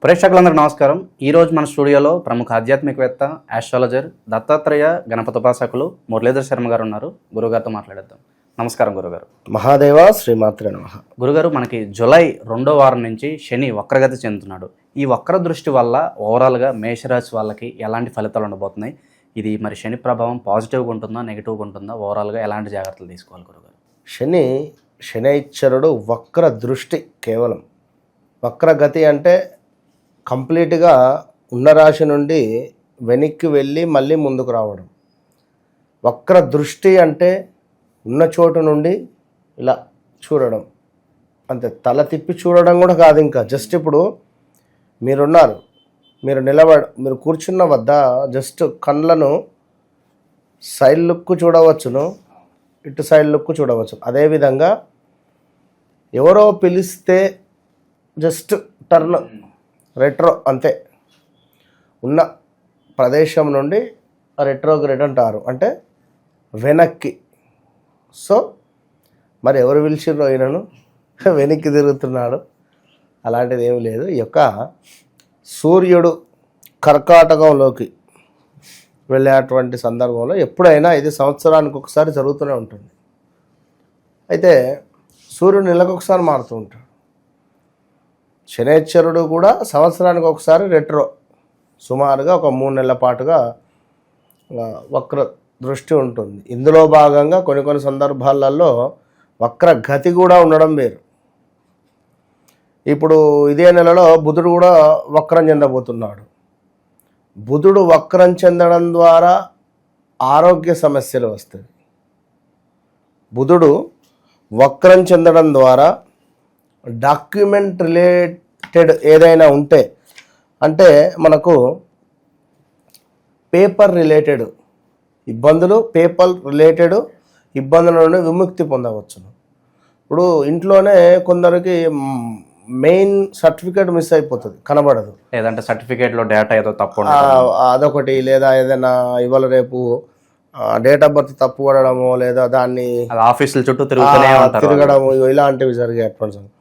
ప్రేక్షకులందరికీ నమస్కారం. ఈరోజు మన స్టూడియోలో ప్రముఖ ఆధ్యాత్మికవేత్త, ఆస్ట్రాలజర్, దత్తాత్రేయ గణపతోపాసకులు మురళీధర్ శర్మ గారు ఉన్నారు. గురుగారితో మాట్లాడేద్దాం. నమస్కారం గురుగారు. మహాదేవ శ్రీమాత్రే నమః. గురుగారు, మనకి జూలై 2వ వారం నుంచి శని వక్రగతి చెందుతున్నాడు. ఈ వక్ర దృష్టి వల్ల ఓవరాల్గా మేషరాశి వాళ్ళకి ఎలాంటి ఫలితాలు ఉండబోతున్నాయి? ఇది మరి శని ప్రభావం పాజిటివ్గా ఉంటుందా, నెగిటివ్గా ఉంటుందా? ఓవరాల్గా ఎలాంటి జాగ్రత్తలు తీసుకోవాలి గురుగారు? శనైశ్వరుడు వక్ర దృష్టి, కేవలం వక్రగతి అంటే కంప్లీట్గా ఉన్న రాశి నుండి వెనక్కి వెళ్ళి మళ్ళీ ముందుకు రావడం. వక్ర దృష్టి అంటే ఉన్న చోటు నుండి ఇలా చూడడం, అంతే. తల తిప్పి చూడడం కూడా కాదు, ఇంకా జస్ట్ ఇప్పుడు మీరున్నారు, మీరు కూర్చున్న వద్ద జస్ట్ కళ్ళను సైడ్ లుక్ చూడవచ్చును, ఇటు సైడ్ లుక్ చూడవచ్చు. అదేవిధంగా ఎవరో పిలిస్తే జస్ట్ టర్న్, రెట్రో, అంతే. ఉన్న ప్రదేశం నుండి రెట్రోగ్రేడ్ అంటారు, అంటే వెనక్కి. సో మరి ఎవరు పిలిచిర్రో ఈయనను వెనక్కి తిరుగుతున్నాడు, అలాంటిది ఏమి లేదు. ఈ యొక్క సూర్యుడు కర్కాటకంలోకి వెళ్ళేటువంటి సందర్భంలో ఎప్పుడైనా ఇది సంవత్సరానికి ఒకసారి జరుగుతూనే ఉంటుంది. అయితే సూర్యుడు నెలకు ఒకసారి మారుతూ ఉంటాడు. శనైశ్వరుడు కూడా సంవత్సరానికి ఒకసారి రెట్రో, సుమారుగా ఒక 3 నెలల పాటుగా వక్ర దృష్టి ఉంటుంది. ఇందులో భాగంగా కొన్ని సందర్భాలలో వక్ర గతి కూడా ఉండడం వేరు. ఇప్పుడు ఇదే నెలలో బుధుడు కూడా వక్రం చెందబోతున్నాడు. బుధుడు వక్రం చెందడం ద్వారా ఆరోగ్య సమస్యలు వస్తాయి. బుధుడు వక్రం చెందడం ద్వారా డాక్యుమెంట్ రిలేటెడ్ ఏదైనా ఉంటే, అంటే మనకు పేపర్ రిలేటెడ్ ఇబ్బందులు, పేపర్ రిలేటెడ్ ఇబ్బందుల నుండి విముక్తి పొందవచ్చును. ఇప్పుడు ఇంట్లోనే కొందరికి మెయిన్ సర్టిఫికేట్ మిస్ అయిపోతుంది, కనబడదు. లేదంటే సర్టిఫికేట్లో డేటా ఏదో తప్పు, అదొకటి. లేదా ఏదైనా ఇవాళ రేపు డేట్ ఆఫ్ బర్త్ తప్పు పడడము, లేదా దాన్ని ఆఫీసుల చుట్టూ తిరగడము, ఇలాంటివి జరిగేటువంటి.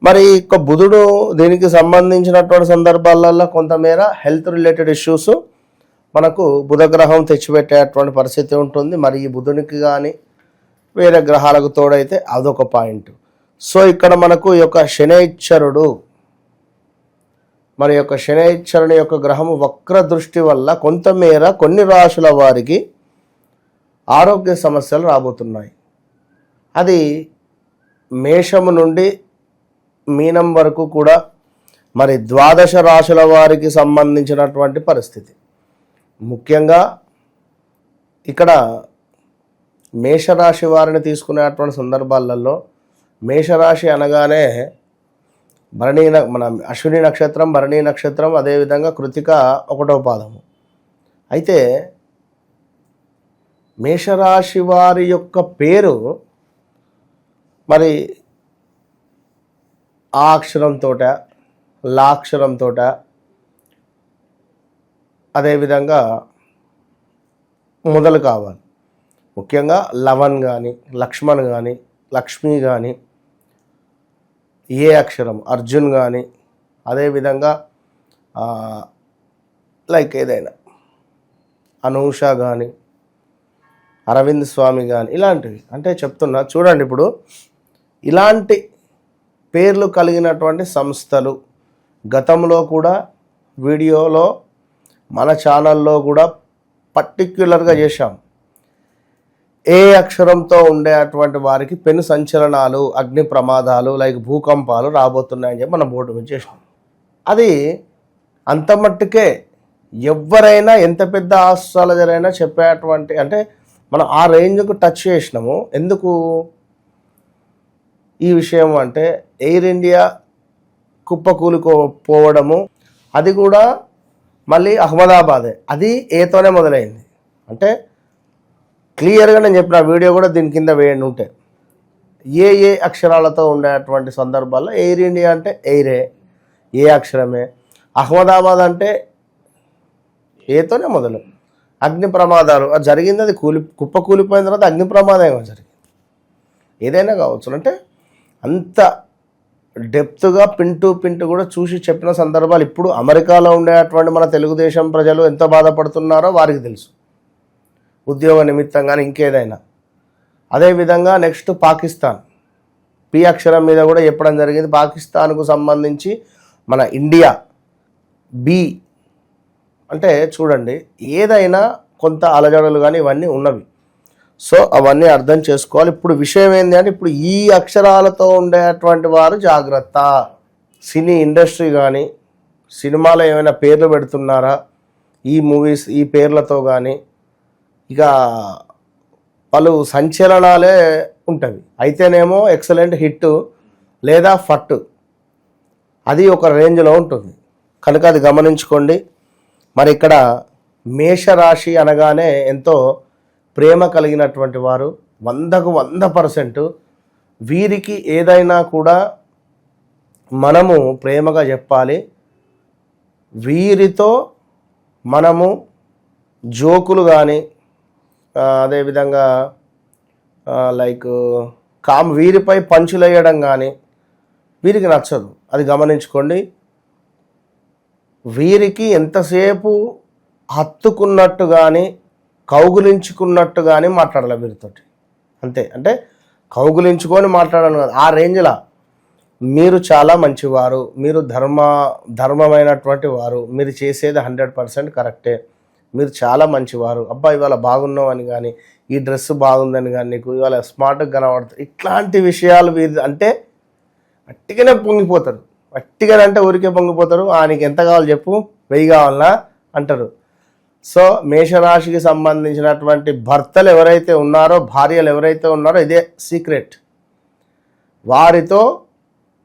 మరి ఇక బుధుడు దీనికి సంబంధించినటువంటి సందర్భాలలో కొంతమేర హెల్త్ రిలేటెడ్ ఇష్యూస్ మనకు బుధగ్రహం తెచ్చిపెట్టేటువంటి పరిస్థితి ఉంటుంది. మరి ఈ బుధునికి కానీ వేరే గ్రహాలకు తోడైతే అదొక పాయింట్. సో ఇక్కడ మనకు ఈ యొక్క శనైశ్వరుడు, మరి యొక్క శనైశ్వరుని యొక్క గ్రహము వక్ర దృష్టి వల్ల కొంతమేర కొన్ని రాశుల వారికి ఆరోగ్య సమస్యలు రాబోతున్నాయి. అది మేషము నుండి మీనం వరకు కూడా, మరి 12 రాశుల వారికి సంబంధించినటువంటి పరిస్థితి. ముఖ్యంగా ఇక్కడ మేషరాశి వారిని తీసుకునేటువంటి సందర్భాలలో, మేషరాశి అనగానే మన అశ్విని నక్షత్రం, భరణి నక్షత్రం, అదేవిధంగా కృతిక 1వ పాదము. అయితే మేషరాశి వారి యొక్క పేరు మరి ఆ అక్షరంతో, లాక్షరంతో, అదేవిధంగా మొదలు కావాలి. ముఖ్యంగా లవన్ కానీ, లక్ష్మణ్ కానీ, లక్ష్మి కానీ, ఏ అక్షరం, అర్జున్ కానీ, అదేవిధంగా లైక్ ఏదైనా అనూష కానీ, అరవింద్ స్వామి కానీ, ఇలాంటివి. అంటే చెప్తున్నా చూడండి, ఇప్పుడు ఇలాంటి పేర్లు కలిగినటువంటి సంస్థలు గతంలో కూడా వీడియోలో మన ఛానల్లో కూడా పర్టిక్యులర్గా చేశాం. ఏ అక్షరంతో ఉండేటువంటి వారికి పెను సంచలనాలు, అగ్ని ప్రమాదాలు, లైక్ భూకంపాలు రాబోతున్నాయని చెప్పి మనం బోర్డు మీద చేసినాం. అది అంత మట్టుకే ఎవరైనా, ఎంత పెద్ద ఆస్ట్రాలజర్ అయినా చెప్పేటువంటి, అంటే మనం ఆ రేంజ్కు టచ్ చేసినాము. ఎందుకు ఈ విషయం అంటే, ఎయిర్ ఇండియా కుప్పకూలిపోవడము, అది కూడా మళ్ళీ అహ్మదాబాదే. అది ఏతోనే మొదలైంది. అంటే క్లియర్గా నేను చెప్పిన వీడియో కూడా దీని కింద వేయండి ఉంటే, ఏ అక్షరాలతో ఉండేటువంటి సందర్భాల్లో ఎయిర్ ఇండియా అంటే ఎయిరే, ఏ అక్షరమే. అహ్మదాబాద్ అంటే ఏతోనే మొదలు. అగ్ని ప్రమాదాలు అది జరిగింది, అది కుప్పకూలిపోయిన తర్వాత అగ్ని ప్రమాదం జరిగింది. ఏదైనా కావచ్చు. అంటే అంత డెప్త్గా పింటు కూడా చూసి చెప్పిన సందర్భాలు ఇప్పుడు అమెరికాలో ఉండేటువంటి మన తెలుగుదేశం ప్రజలు ఎంత బాధపడుతున్నారో వారికి తెలుసు, ఉద్యోగ నిమిత్తం కానీ ఇంకేదైనా. అదేవిధంగా నెక్స్ట్ పాకిస్తాన్, పి అక్షరం మీద కూడా చెప్పడం జరిగింది. పాకిస్తాన్కు సంబంధించి మన ఇండియా బి అంటే చూడండి, ఏదైనా కొంత అలజడలు కానీ ఇవన్నీ ఉన్నవి. సో అవన్నీ అర్థం చేసుకోవాలి. ఇప్పుడు విషయం ఏంటి అంటే, ఇప్పుడు ఈ అక్షరాలతో ఉండేటువంటి వారు జాగ్రత్త. సినీ ఇండస్ట్రీ కానీ సినిమాలో ఏమైనా పేర్లు పెడుతున్నారా ఈ మూవీస్ ఈ పేర్లతో కానీ, ఇక పలు సంచలనాలే ఉంటవి. అయితేనేమో ఎక్సలెంట్ హిట్ లేదా ఫట్, అది ఒక రేంజ్లో ఉంటుంది కనుక అది గమనించుకోండి. మరి ఇక్కడ మేషరాశి అనగానే ఎంతో ప్రేమ కలిగినటువంటి వారు, 100కు 100%. వీరికి ఏదైనా కూడా మనము ప్రేమగా చెప్పాలి. వీరితో మనము జోకులు కానీ అదేవిధంగా లైక్ వీరిపై పంచులు వేయడం కానీ వీరికి నచ్చదు, అది గమనించుకోండి. వీరికి ఎంతసేపు హత్తుకున్నట్టు కానీ కౌగులించుకున్నట్టు కానీ మాట్లాడాలి వీరితోటి, అంతే. అంటే కౌగులించుకొని మాట్లాడాలి కదా, ఆ రేంజ్లా. మీరు చాలా మంచివారు, మీరు ధర్మమైనటువంటి వారు, మీరు చేసేది 100% కరెక్టే, మీరు చాలా మంచివారు, అబ్బా ఇవాళ బాగున్నావు అని కానీ, ఈ డ్రెస్ బాగుందని కానీ, నీకు ఇవాళ స్మార్ట్గా కనబడుతుంది, ఇట్లాంటి విషయాలు వీరు అంటే అట్టిగానే పొంగిపోతారు. అట్టిగానే అంటే ఊరికే పొంగిపోతారు. నీకు ఎంత కావాలి చెప్పు, 1000 కావాలనా అంటారు. సో మేషరాశికి సంబంధించినటువంటి భర్తలు ఎవరైతే ఉన్నారో, భార్యలు ఎవరైతే ఉన్నారో, ఇదే సీక్రెట్. వారితో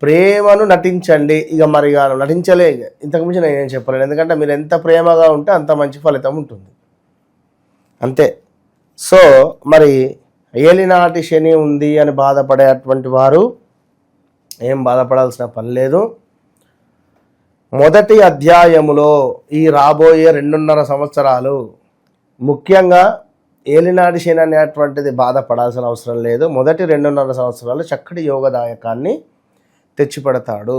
ప్రేమను నటించండి. ఇక మరి నటించలే, ఇంతకుమించి నేను ఏం చెప్పలేను. ఎందుకంటే మీరు ఎంత ప్రేమగా ఉంటే అంత మంచి ఫలితం ఉంటుంది, అంతే. సో మరి ఏలినాటి శని ఉంది అని బాధపడేటువంటి వారు ఏం బాధపడాల్సిన పని లేదు. మొదటి అధ్యాయములో ఈ రాబోయే 2.5 సంవత్సరాలు ముఖ్యంగా ఏలినాటి శని అనేటువంటిది బాధపడాల్సిన అవసరం లేదు. మొదటి 2.5 సంవత్సరాలు చక్కటి యోగదాయకాన్ని తెచ్చిపెడతాడు.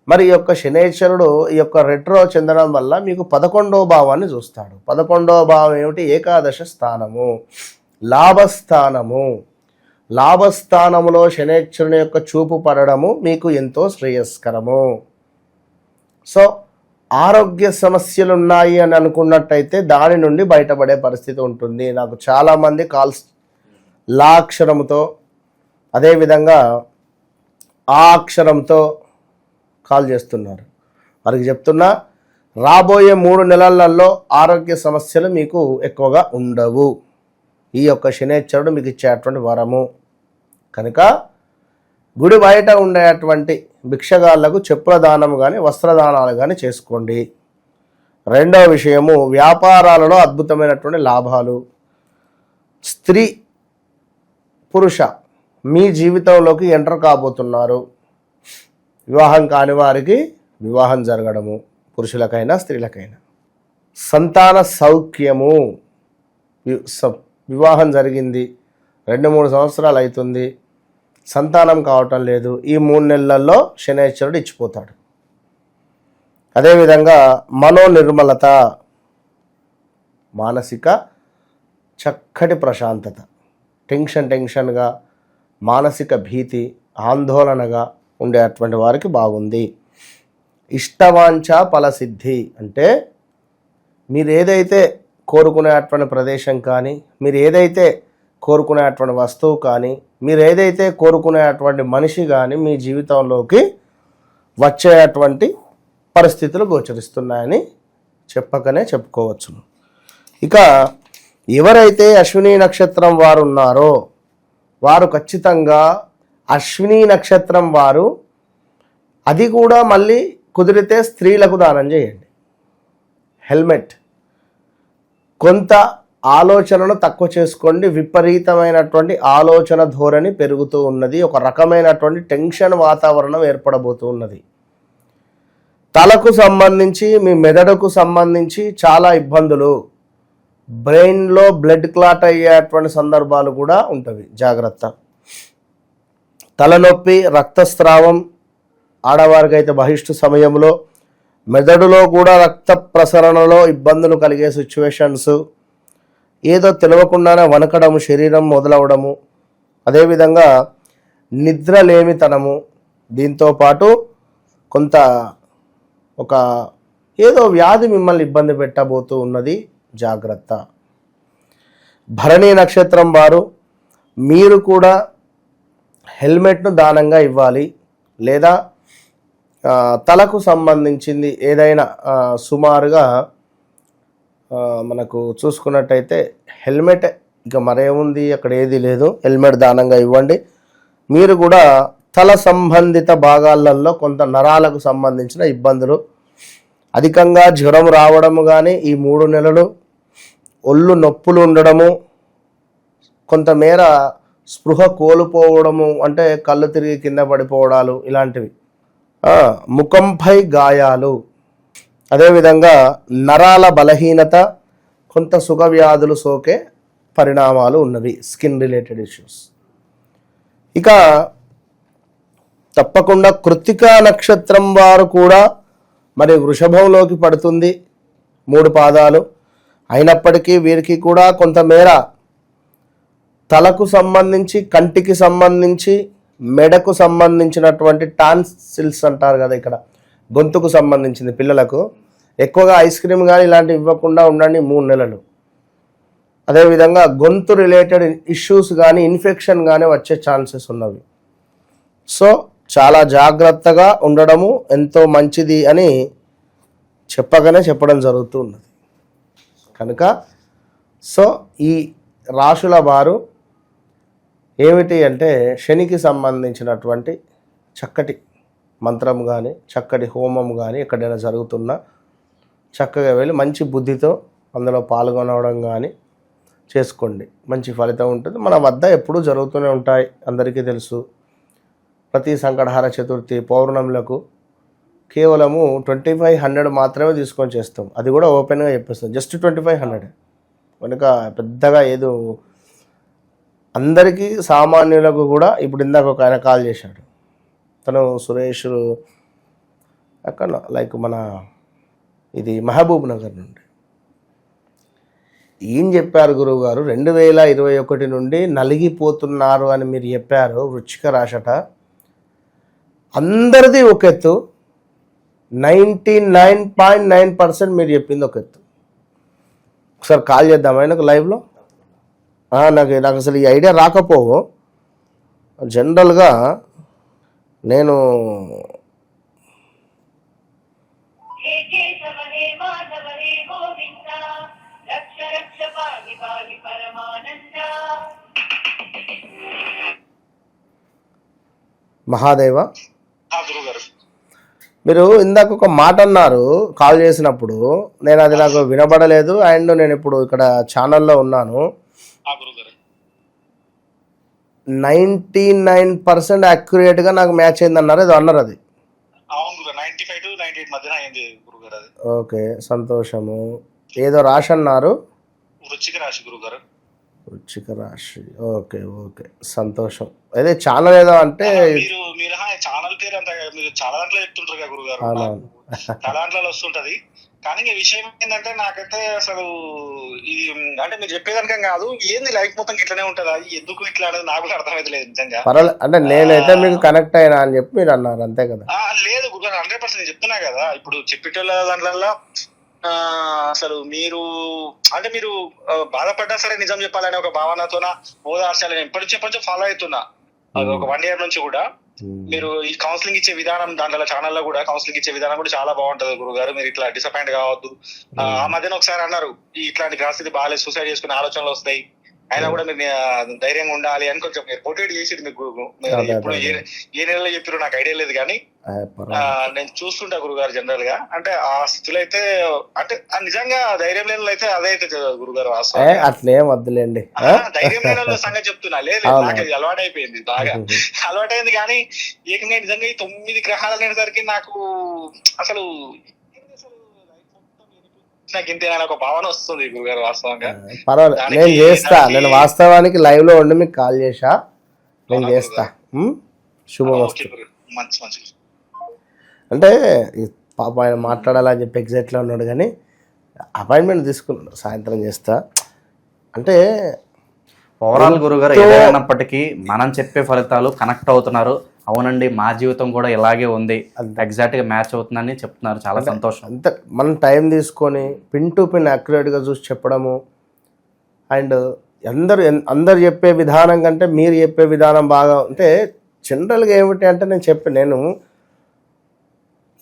మరి ఈ యొక్క శనేశ్వరుడు ఈ యొక్క రెట్రో చెందడం వల్ల మీకు 11వ భావాన్ని చూస్తాడు. 11వ భావం ఏమిటి? ఏకాదశ స్థానము, లాభస్థానము. లాభస్థానములో శనేశ్వరుని యొక్క చూపు పడడము మీకు ఎంతో శ్రేయస్కరము. సో ఆరోగ్య సమస్యలు ఉన్నాయి అని అనుకున్నట్టయితే దాని నుండి బయటపడే పరిస్థితి ఉంటుంది. నాకు చాలామంది కాల్స్ లా అక్షరంతో అదేవిధంగా ఆ అక్షరంతో కాల్ చేస్తున్నారు. వారికి చెప్తున్నా, రాబోయే 3 నెలలలో ఆరోగ్య సమస్యలు మీకు ఎక్కువగా ఉండవు. ఈ యొక్క శనేశ్వరుడు మీకు ఇచ్చేటువంటి వరము కనుక గుడి బయట ఉండేటువంటి భిక్షగాళ్లకు చెప్పుల దానం కానీ వస్త్రదానాలు కానీ చేసుకోండి. రెండవ విషయము, వ్యాపారాలలో అద్భుతమైనటువంటి లాభాలు. స్త్రీ పురుష మీ జీవితంలోకి ఎంటర్ కాబోతున్నారు. వివాహం కాని వారికి వివాహం జరగడము, పురుషులకైనా స్త్రీలకైనా. సంతాన సౌఖ్యము, వివాహం జరిగింది 2-3 సంవత్సరాలు అవుతుంది, సంతానం కావటం లేదు, ఈ 3 నెలల్లో శనేశ్వరుడు ఇచ్చిపోతాడు. అదేవిధంగా మనోనిర్మలత, మానసిక చక్కటి ప్రశాంతత. టెన్షన్గా మానసిక భీతి ఆందోళనగా ఉండేటువంటి వారికి బాగుంది. ఇష్టవాంఛ ఫలసిద్ధి అంటే మీరు ఏదైతే కోరుకునేటువంటి ప్రదేశం కానీ, మీరు ఏదైతే కోరుకునేటువంటి వస్తువు కానీ, మీరు ఏదైతే కోరుకునేటువంటి మనిషి కానీ మీ జీవితంలోకి వచ్చేటువంటి పరిస్థితులు గోచరిస్తున్నాయని చెప్పకనే చెప్పుకోవచ్చు. ఇక ఎవరైతే అశ్విని నక్షత్రం వారు ఉన్నారో వారు ఖచ్చితంగా అశ్విని నక్షత్రం వారు, అది కూడా మళ్ళీ కుదిరితే స్త్రీలకు దానం చేయండి. హెల్మెట్. కొంత ఆలోచనను తక్కువ చేసుకోండి. విపరీతమైనటువంటి ఆలోచన ధోరణి పెరుగుతూ ఉన్నది. ఒక రకమైనటువంటి టెన్షన్ వాతావరణం ఏర్పడబోతూ ఉన్నది. తలకు సంబంధించి మీ మెదడుకు సంబంధించి చాలా ఇబ్బందులు, బ్రెయిన్లో బ్లడ్ క్లాట్ అయ్యేటువంటి సందర్భాలు కూడా ఉంటవి, జాగ్రత్త. తలనొప్పి, రక్తస్రావం, ఆడవారికి అయితే బహిష్టు సమయంలో, మెదడులో కూడా రక్త ప్రసరణలో ఇబ్బందులు కలిగే సిచ్యువేషన్స్, ఏదో తెలియకుండానే వణకడము, శరీరం మొదలవడము, అదేవిధంగా నిద్రలేమితనము, దీంతోపాటు కొంత ఒక ఏదో వ్యాధి మిమ్మల్ని ఇబ్బంది పెట్టబోతూ ఉన్నది, జాగ్రత్త. భరణి నక్షత్రం వారు మీరు కూడా హెల్మెట్ను దానంగా ఇవ్వాలి, లేదా తలకు సంబంధించింది ఏదైనా సుమారుగా మనకు చూసుకున్నట్టయితే హెల్మెట్, ఇక మరేముంది అక్కడ ఏది లేదు, హెల్మెట్ దానంగా ఇవ్వండి. మీరు కూడా తల సంబంధిత భాగాలలో కొంత నరాలకు సంబంధించిన ఇబ్బందులు, అధికంగా జ్వరం రావడము కానీ ఈ 3 నెలలు, ఒళ్ళు నొప్పులు ఉండడము, కొంతమేర స్పృహ కోల్పోవడము, అంటే కళ్ళు తిరిగి కింద పడిపోవడాలు ఇలాంటివి, ముఖంపై గాయాలు, అదేవిధంగా నరాల బలహీనత, కొంత సుఖవ్యాధులు సోకే పరిణామాలు ఉన్నవి, స్కిన్ రిలేటెడ్ ఇష్యూస్. ఇక తప్పకుండా కృత్తికా నక్షత్రం వారు కూడా మరి వృషభంలోకి పడుతుంది, 3 పాదాలు అయినప్పటికీ వీరికి కూడా కొంతమేర తలకు సంబంధించి, కంటికి సంబంధించి, మెడకు సంబంధించినటువంటి టాన్సిల్స్ అంటారు కదా, ఇక్కడ గొంతుకు సంబంధించింది పిల్లలకు. ఎక్కువగా ఐస్ క్రీమ్ కానీ ఇలాంటివి ఇవ్వకుండా ఉండండి 3 నెలలు. అదేవిధంగా గొంతు రిలేటెడ్ ఇష్యూస్ కానీ, ఇన్ఫెక్షన్ కానీ వచ్చే ఛాన్సెస్ ఉన్నవి. సో చాలా జాగ్రత్తగా ఉండడము ఎంతో మంచిది అని చెప్పడం జరుగుతూ ఉన్నది. కనుక సో ఈ రాశుల వారు ఏమిటి అంటే శనికి సంబంధించినటువంటి చక్కటి మంత్రం కానీ, చక్కటి హోమం కానీ ఎక్కడైనా జరుగుతున్నా చక్కగా వెళ్ళి మంచి బుద్ధితో అందులో పాల్గొనడం కానీ చేసుకోండి, మంచి ఫలితం ఉంటుంది. మన వద్ద ఎప్పుడూ జరుగుతూనే ఉంటాయి, అందరికీ తెలుసు. ప్రతి సంకటహార చతుర్థి పౌర్ణములకు కేవలము 2500 మాత్రమే తీసుకొని చేస్తాం, అది కూడా ఓపెన్గా చెప్పేస్తాం, జస్ట్ 2500. కనుక పెద్దగా ఏదో అందరికీ సామాన్యులకు కూడా. ఇప్పుడు ఇందాక ఒక ఆయన కాల్ చేశాడు, తను సురేష్ అక్కడ లైక్ మన ఇది మహబూబ్ నగర్ నుండి. ఏం చెప్పారు గురువు గారు, 2021 నుండి నలిగిపోతున్నారు అని మీరు చెప్పారు, వృశ్చిక రాశట. అందరిది ఒక ఎత్తు, 99.9% మీరు చెప్పింది ఒక ఎత్తు. ఒకసారి కాల్ చేద్దాం ఆయనకు లైవ్లో. నాకు అసలు ఈ ఐడియా రాకపోవు. జనరల్గా నేను మహాదేవ, మీరు ఇందాక ఒక మాట అన్నారు కాల్ చేసినప్పుడు, నేను అది నాకు వినబడలేదు. అండ్ నేను ఇప్పుడు ఇక్కడ ఛానల్లో ఉన్నాను. 99% యాక్యురేట్గా నాకు మ్యాచ్ అయింది అన్నారు, ఏదో అన్నారు. అది ఓకే, సంతోషము. ఏదో రాశి అన్నారు, వృశ్చిక రాశి. ఓకే ఓకే, సంతోషం. అదే ఛానల్ ఏదో అంటే ఛానల్ పేరు అంత మీరు చాలా దాంట్లో చెప్తుంటారు కదా గురుగారు, చాలా దాంట్లో వస్తుంటది. కానీ ఈ విషయం ఏంటంటే నాకైతే అసలు ఇది అంటే మీరు చెప్పేదానికం కాదు, ఏంది లైఫ్ మొత్తం ఇట్లనే ఉంటదా, ఎందుకు ఇట్లా అనేది నాకు కూడా అర్థమైతే లేదు నిజంగా. పర్వాలేదు అంటే నేనైతే మీకు కనెక్ట్ అయినా అని చెప్పి మీరు అన్నారు, అంతే కదా. లేదు గురుగారు, 100% చెప్తున్నా కదా. ఇప్పుడు చెప్పేటోళ్ళ దాంట్లో అసలు మీరు అంటే మీరు బాధపడ్డా సరే నిజం చెప్పాలనే ఒక భావనతోన ఓదార్చాలని ఎప్పటి నుంచో ఫాలో అవుతున్నా, ఒక 1 year నుంచి కూడా. మీరు ఈ కౌన్సిలింగ్ ఇచ్చే విధానం, దాంట్లో ఛానల్లో కూడా కౌన్సిలింగ్ ఇచ్చే విధానం కూడా చాలా బాగుంటది గురుగారు. మీరు ఇట్లా డిసప్పాయింట్ కావద్దు. ఆ మధ్యన ఒకసారి అన్నారు, ఇట్లాంటి పరిస్థితి బాగాలేదు, సూసైడ్ చేసుకునే ఆలోచనలు వస్తాయి, అయినా కూడా మీరు ధైర్యంగా ఉండాలి అని కొంచెం మోటివేట్ చేసేది మీకు. ఇప్పుడు ఏ నెలలో చెప్పారో నాకు ఐడియా లేదు, కానీ నేను చూస్తుంటా గురుగారు జనరల్ గా. అంటే ఆ స్థితిలో అయితే అంటే నిజంగా ధైర్యం లేని అయితే అదే అయితే గురుగారు. అట్లే వద్దులేండి, ధైర్యం లేని సంగతి చెప్తున్నా. లేదు, నాకు అది అలవాటు అయిపోయింది, బాగా అలవాటైంది. కానీ ఏకంగా నిజంగా ఈ 9 గ్రహాలు అనేసరికి నాకు అసలు నాకు ఇంతేనా ఒక భావన వస్తుంది గురుగారు వాస్తవంగా. పర్వాలేదు, నేను చేస్తా. నేను వాస్తవానికి లైవ్ లో ఉండి మీకు కాల్ చేసా, నేను చేస్తా. శుభమస్తు. మంచి అంటే ఈ పాప ఆయన మాట్లాడాలని చెప్పి ఎగ్జైట్లో ఉన్నాడు, కానీ అపాయింట్మెంట్ తీసుకున్నాడు, సాయంత్రం చేస్తా అంటే. ఓవరాల్ గురుగారు ఏదైనప్పటికీ మనం చెప్పే ఫలితాలు కనెక్ట్ అవుతున్నారు. అవునండి, మా జీవితం కూడా ఇలాగే ఉంది, ఎగ్జాక్ట్గా మ్యాచ్ అవుతుందని చెప్తున్నారు. చాలా సంతోషం. అంత మనం టైం తీసుకొని పిన్ టు పిన్ యాక్యురేట్గా చూసి చెప్పడము, అండ్ అందరు చెప్పే విధానం కంటే మీరు చెప్పే విధానం బాగా అంటే. జనరల్గా ఏమిటి అంటే నేను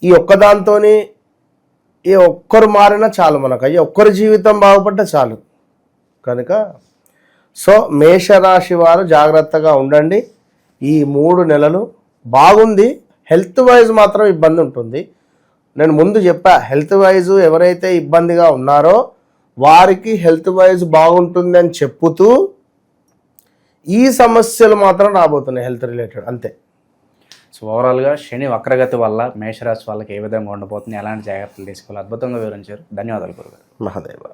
ఈ ఒక్కదాంతో ఈ ఒక్కరు మారినా చాలు, మనకు అయ్యి ఒక్కరి జీవితం బాగుపడ్డా చాలు. కనుక సో మేషరాశి వారు జాగ్రత్తగా ఉండండి. ఈ 3 నెలలు బాగుంది. హెల్త్ వైజ్ మాత్రం ఇబ్బంది ఉంటుంది. నేను ముందు చెప్పా, హెల్త్ వైజ్ ఎవరైతే ఇబ్బందిగా ఉన్నారో వారికి హెల్త్ వైజ్ బాగుంటుంది అని చెప్పుతూ ఈ సమస్యలు మాత్రం రాబోతున్నాయి హెల్త్ రిలేటెడ్, అంతే. సో ఓవరాల్గా శని వక్రగతి వల్ల మేషరాశి వాళ్ళకి ఏ విధంగా ఉండబోతుంది, ఎలాంటి జాగ్రత్తలు తీసుకోవాలి, అద్భుతంగా వివరించారు. ధన్యవాదాలు గురుగారు. మహాదేవ.